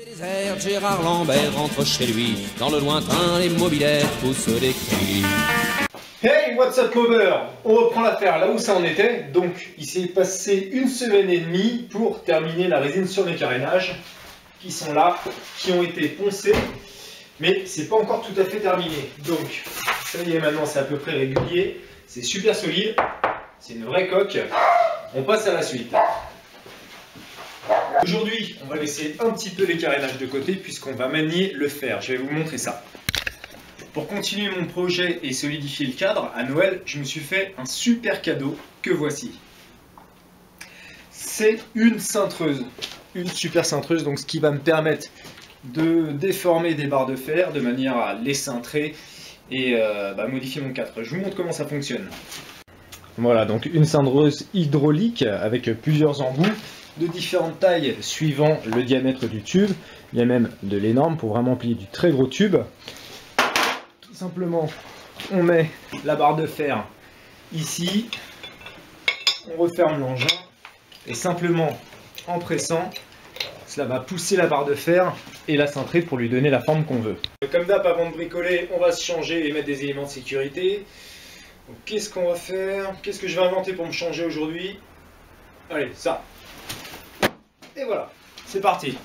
Désert, Gérard Lambert rentre chez lui. Dans le lointain, les mobilaires poussent des cris. Hey, what's up mover? On reprend l'affaire là où ça en était. Donc, il s'est passé 1 semaine et demie pour terminer la résine sur mes carénages qui sont là, qui ont été poncés, mais c'est pas encore tout à fait terminé. Donc, ça y est, maintenant c'est à peu près régulier, c'est super solide, c'est une vraie coque. On passe à la suite. Aujourd'hui, on va laisser un petit peu les carénages de côté puisqu'on va manier le fer. Je vais vous montrer ça. Pour continuer mon projet et solidifier le cadre, à Noël, je me suis fait un super cadeau que voici. C'est une cintreuse, une super cintreuse, donc ce qui va me permettre de déformer des barres de fer de manière à les cintrer et modifier mon cadre. Je vous montre comment ça fonctionne. Voilà, donc une cintreuse hydraulique avec plusieurs embouts de différentes tailles suivant le diamètre du tube. Il y a même de l'énorme pour vraiment plier du très gros tube. Tout simplement, on met la barre de fer ici, on referme l'engin et simplement en pressant, cela va pousser la barre de fer et la cintrer pour lui donner la forme qu'on veut. Comme d'hab, avant de bricoler, on va se changer et mettre des éléments de sécurité. Qu'est-ce qu'on va faire? Qu'est-ce que je vais inventer pour me changer aujourd'hui? Allez, ça. Et voilà, c'est parti.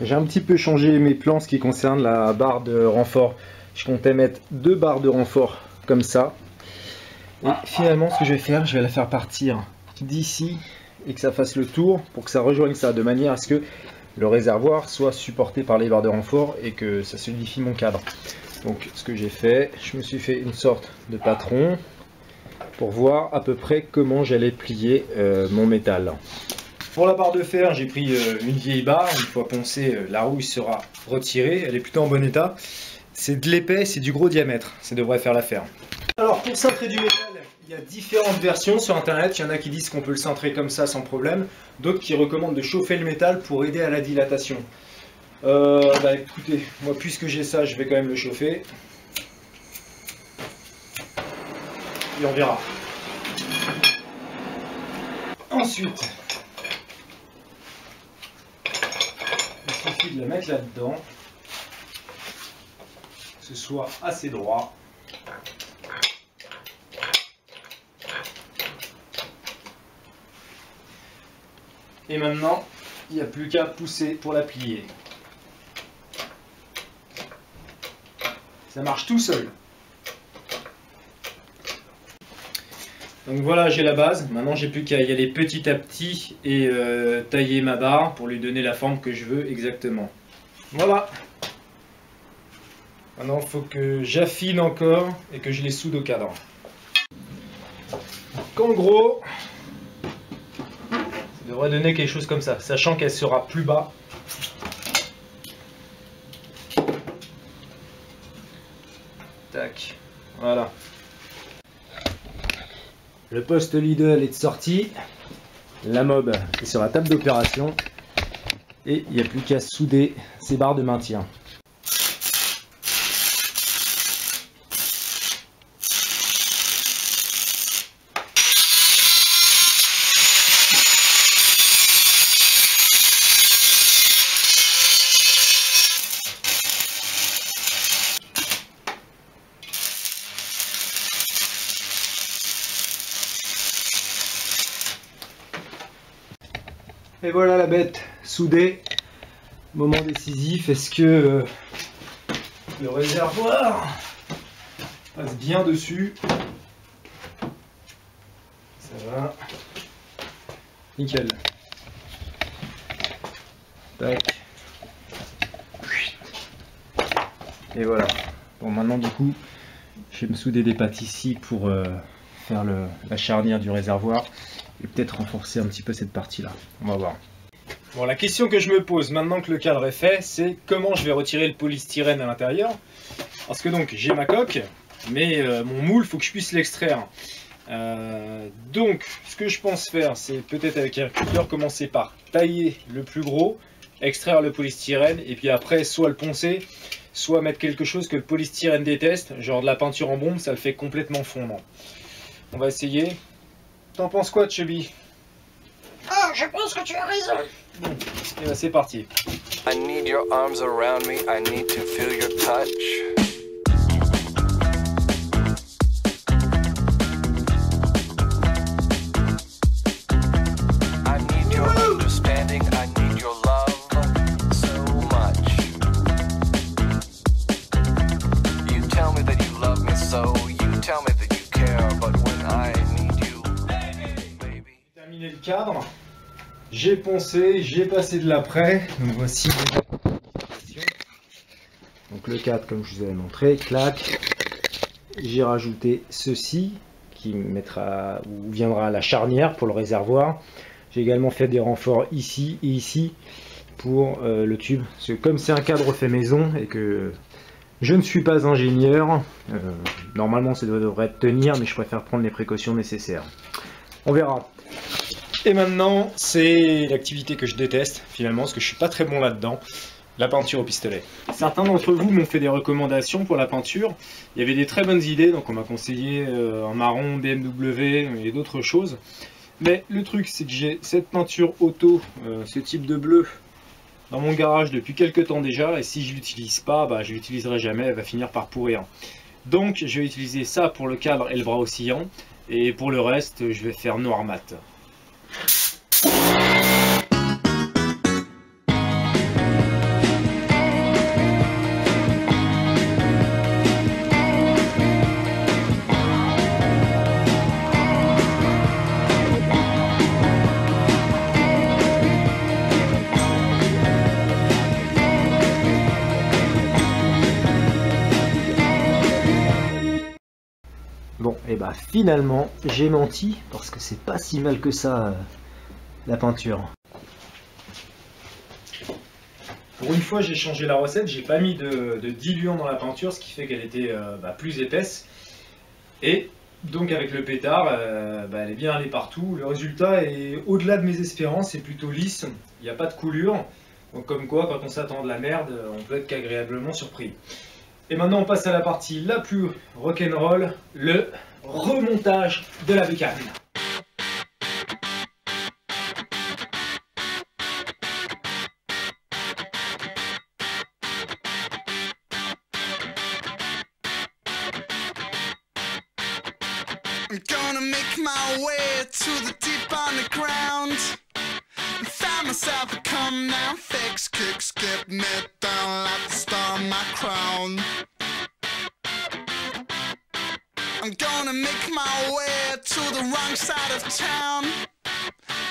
J'ai un petit peu changé mes plans en ce qui concerne la barre de renfort. Je comptais mettre 2 barres de renfort comme ça. Et finalement, ce que je vais faire, je vais la faire partir d'ici et que ça fasse le tour pour que ça rejoigne ça, de manière à ce que le réservoir soit supporté par les barres de renfort et que ça solidifie mon cadre. Donc ce que j'ai fait, je me suis fait une sorte de patron pour voir à peu près comment j'allais plier mon métal. Pour la barre de fer, j'ai pris une vieille barre. Une fois poncée, la rouille sera retirée. Elle est plutôt en bon état. C'est de l'épais, c'est du gros diamètre. Ça devrait faire l'affaire. Alors pour cintrer du métal, il y a différentes versions sur internet. Il y en a qui disent qu'on peut le cintrer comme ça sans problème. D'autres qui recommandent de chauffer le métal pour aider à la dilatation. Écoutez, moi puisque j'ai ça, je vais quand même le chauffer. Et on verra. Ensuite, il suffit de la mettre là-dedans, que ce soit assez droit. Et maintenant, il n'y a plus qu'à pousser pour la plier. Ça marche tout seul. Donc voilà, j'ai la base. Maintenant, j'ai plus qu'à y aller petit à petit et tailler ma barre pour lui donner la forme que je veux exactement. Voilà. Maintenant, il faut que j'affine encore et que je les soude au cadre. Donc, en gros, ça devrait donner quelque chose comme ça, sachant qu'elle sera plus bas. Tac, voilà. Le poste Lidl est de sortie, la mob est sur la table d'opération et il n'y a plus qu'à souder ces barres de maintien. Et voilà la bête soudée. Moment décisif, est-ce que le réservoir passe bien dessus? Ça va. Nickel. Tac. Et voilà. Bon, maintenant du coup, je vais me souder des pattes ici pour faire la charnière du réservoir. Et peut-être renforcer un petit peu cette partie-là. On va voir. Bon, la question que je me pose maintenant que le cadre est fait, c'est comment je vais retirer le polystyrène à l'intérieur. Parce que donc, j'ai ma coque, mais mon moule, il faut que je puisse l'extraire. Donc, ce que je pense faire, c'est peut-être avec un cutter commencer par tailler le plus gros, extraire le polystyrène, et puis après, soit le poncer, soit mettre quelque chose que le polystyrène déteste, genre de la peinture en bombe, ça le fait complètement fondre. On va essayer. T'en penses quoi, Chubby? Ah, je pense que tu as raison. Bon, et ben c'est parti. I need your arms around me, I need to feel your touch. I need your understanding, I need your love so much. You tell me that you love me so, you tell me that you care, but when I need you, baby. J'ai terminé le cadre, j'ai poncé, j'ai passé de l'après, donc voici les applications. Donc le cadre comme je vous avais montré, clac, j'ai rajouté ceci qui mettra ou viendra à la charnière pour le réservoir. J'ai également fait des renforts ici et ici pour le tube, parce que comme c'est un cadre fait maison et que je ne suis pas ingénieur, normalement ça devrait tenir, mais je préfère prendre les précautions nécessaires. On verra. Et maintenant, c'est l'activité que je déteste finalement, parce que je suis pas très bon là-dedans, la peinture au pistolet. Certains d'entre vous m'ont fait des recommandations pour la peinture. Il y avait des très bonnes idées, donc on m'a conseillé un marron, BMW et d'autres choses. Mais le truc, c'est que j'ai cette peinture auto, ce type de bleu, dans mon garage depuis quelques temps déjà, et si je l'utilise pas, bah, je l'utiliserai jamais, elle va finir par pourrir. Donc je vais utiliser ça pour le cadre et le bras oscillant, et pour le reste, je vais faire noir mat. Bon, et bah finalement j'ai menti parce que c'est pas si mal que ça la peinture. Pour une fois j'ai changé la recette, j'ai pas mis de diluant dans la peinture, ce qui fait qu'elle était plus épaisse. Et donc avec le pétard, elle est bien allée partout. Le résultat est au-delà de mes espérances, c'est plutôt lisse, il n'y a pas de coulure. Donc comme quoi quand on s'attend de la merde, on peut être qu'agréablement surpris. Et maintenant on passe à la partie la plus rock'n'roll, le remontage de la bécane. I'm gonna make my way to the deep underground. Find myself a come now, fix, kick, skip, me down like the star on my crown. I'm gonna make my way to the wrong side of town.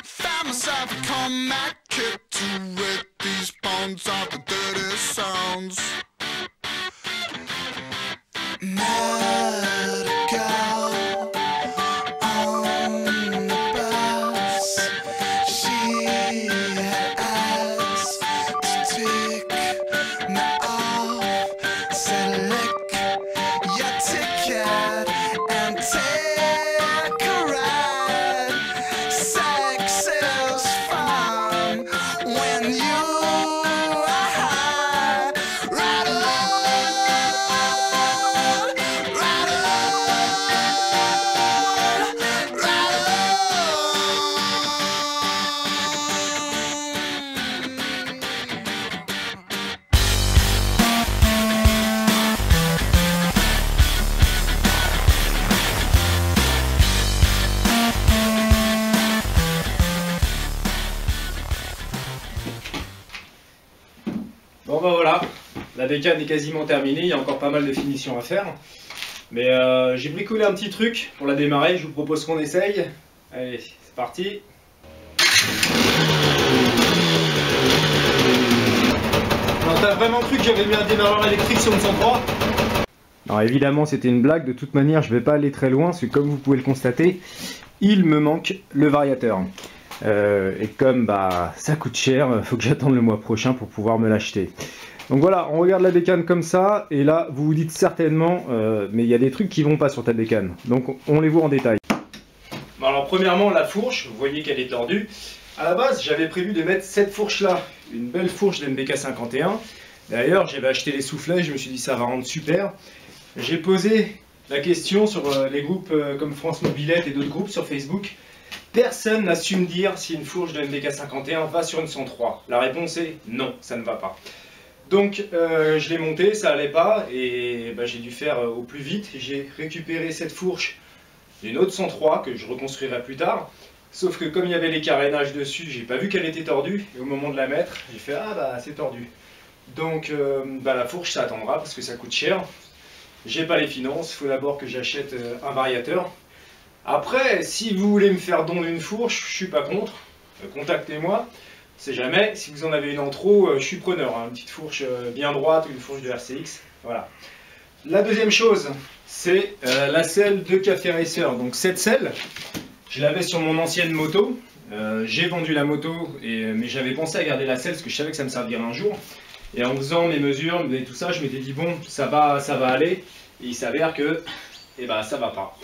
Find myself a comeback kid to rid these bones of the dirty sounds. Mad girl on the bus, she had asked to take me off, said lick your ticket and take a ride. Sex is fun when you are high. Ride along, ride along, ride Bon bah voilà, la bécane est quasiment terminée, il y a encore pas mal de finitions à faire. Mais j'ai bricolé un petit truc pour la démarrer, je vous propose qu'on essaye. Allez, c'est parti. Alors t'as vraiment cru que j'avais mis un démarreur électrique sur une 103 ? Alors évidemment c'était une blague, de toute manière je vais pas aller très loin, parce que comme vous pouvez le constater, il me manque le variateur. Et comme ça coûte cher, faut que j'attende le mois prochain pour pouvoir me l'acheter. Donc voilà, on regarde la bécane comme ça, et là vous vous dites certainement, mais il y a des trucs qui vont pas sur ta bécane. Donc on les voit en détail. Bon, alors premièrement la fourche, vous voyez qu'elle est tordue. À la base j'avais prévu de mettre cette fourche là, une belle fourche d'MBK 51. D'ailleurs j'avais acheté les soufflets, je me suis dit ça va rendre super. J'ai posé la question sur les groupes comme France Mobilette et d'autres groupes sur Facebook. Personne n'a su me dire si une fourche de MDK51 va sur une 103. La réponse est non, ça ne va pas. Donc je l'ai monté, ça allait pas, et j'ai dû faire au plus vite. J'ai récupéré cette fourche d'une autre 103 que je reconstruirai plus tard. Sauf que comme il y avait les carénages dessus, j'ai pas vu qu'elle était tordue, et au moment de la mettre, j'ai fait ah bah c'est tordu. Donc la fourche ça attendra parce que ça coûte cher. J'ai pas les finances, il faut d'abord que j'achète un variateur. Après, si vous voulez me faire don d'une fourche, je suis pas contre, contactez-moi. C'est jamais, si vous en avez une en trop, je suis preneur, hein. Une petite fourche bien droite ou une fourche de RCX, voilà. La deuxième chose, c'est la selle de Café Racer. Donc cette selle, je l'avais sur mon ancienne moto. J'ai vendu la moto, mais j'avais pensé à garder la selle parce que je savais que ça me servirait un jour. Et en faisant mes mesures et tout ça, je m'étais dit bon, ça va aller. Et il s'avère que, ça va pas.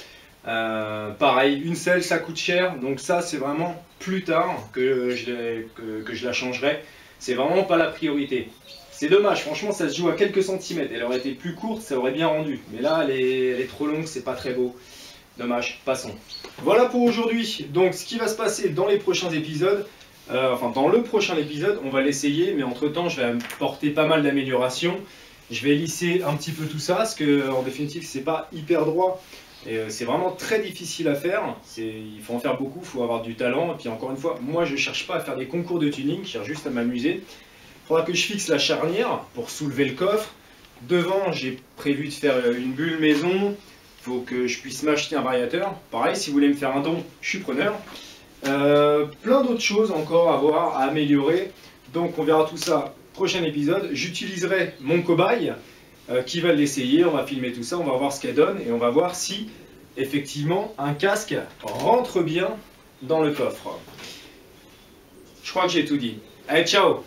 Pareil, une selle ça coûte cher, donc ça c'est vraiment plus tard que je la changerai. C'est vraiment pas la priorité. C'est dommage, franchement ça se joue à quelques centimètres. Elle aurait été plus courte, ça aurait bien rendu. Mais là elle est trop longue, c'est pas très beau. Dommage, passons. Voilà pour aujourd'hui. Donc ce qui va se passer dans les prochains épisodes, dans le prochain épisode, on va l'essayer, mais entre temps je vais apporter pas mal d'améliorations. Je vais lisser un petit peu tout ça, parce que en définitive c'est pas hyper droit. Et c'est vraiment très difficile à faire, il faut en faire beaucoup, il faut avoir du talent. Et puis encore une fois, moi je ne cherche pas à faire des concours de tuning, je cherche juste à m'amuser. Il faudra que je fixe la charnière pour soulever le coffre. Devant, j'ai prévu de faire une bulle maison, il faut que je puisse m'acheter un variateur. Pareil, si vous voulez me faire un don, je suis preneur. Plein d'autres choses encore à voir, à améliorer. Donc on verra tout ça prochain épisode. J'utiliserai mon cobaye qui va l'essayer, on va filmer tout ça, on va voir ce qu'elle donne et on va voir si effectivement un casque rentre bien dans le coffre. Je crois que j'ai tout dit. Allez, ciao!